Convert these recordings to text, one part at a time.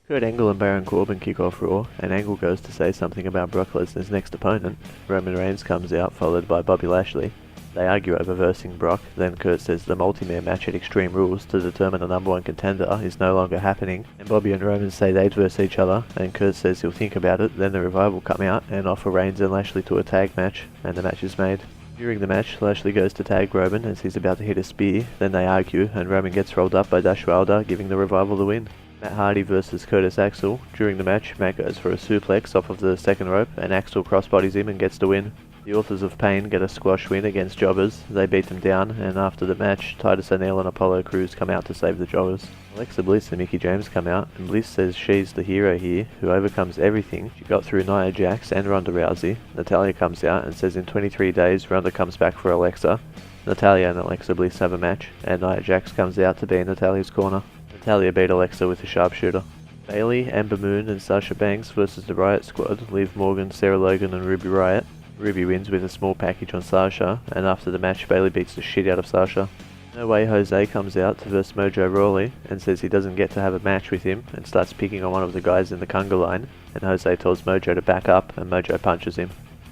Kurt Angle and Baron Corbin kick off Raw, and Angle goes to say something about Brock Lesnar's next opponent. Roman Reigns comes out, followed by Bobby Lashley. They argue over versing Brock, then Kurt says the multi-man match at Extreme Rules to determine the number one contender is no longer happening, and Bobby and Roman say they'd verse each other, and Kurt says he'll think about it. Then the Revival come out and offer Reigns and Lashley to a tag match, and the match is made. During the match, Lashley goes to tag Roman as he's about to hit a spear, then they argue, and Roman gets rolled up by Dash Wilder, giving the Revival the win. Matt Hardy versus Curtis Axel. During the match, Matt goes for a suplex off of the second rope, and Axel crossbodies him and gets the win. The Authors of Pain get a squash win against Jobbers. They beat them down, and after the match, Titus O'Neil and Apollo Crews come out to save the Jobbers. Alexa Bliss and Mickie James come out, and Bliss says she's the hero here, who overcomes everything. She got through Nia Jax and Ronda Rousey. Natalya comes out and says in 23 days, Ronda comes back for Alexa. Natalya and Alexa Bliss have a match, and Nia Jax comes out to be in Natalya's corner. Natalya beat Alexa with a sharpshooter. Bayley, Ember Moon and Sasha Banks versus the Riot Squad. Liv Morgan, Sarah Logan and Ruby Riott. Ruby wins with a small package on Sasha, and after the match Bayley beats the shit out of Sasha. No Way Jose comes out to verse Mojo Rawley and says he doesn't get to have a match with him, and starts picking on one of the guys in the conga line, and Jose tells Mojo to back up, and Mojo punches him.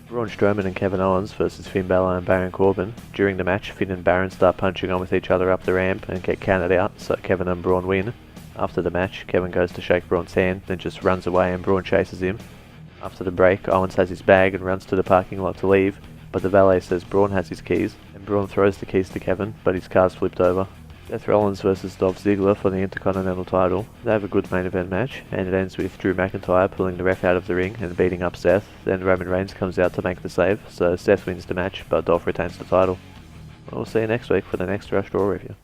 Braun Strowman and Kevin Owens versus Finn Balor and Baron Corbin. During the match, Finn and Baron start punching on with each other up the ramp and get counted out, so Kevin and Braun win. After the match, Kevin goes to shake Braun's hand, then just runs away and Braun chases him. After the break, Owens has his bag and runs to the parking lot to leave, but the valet says Braun has his keys, and Braun throws the keys to Kevin, but his car's flipped over. Seth Rollins versus Dolph Ziggler for the Intercontinental title. They have a good main event match, and it ends with Drew McIntyre pulling the ref out of the ring and beating up Seth. Then Roman Reigns comes out to make the save, so Seth wins the match, but Dolph retains the title. We'll see you next week for the next Rush Raw review.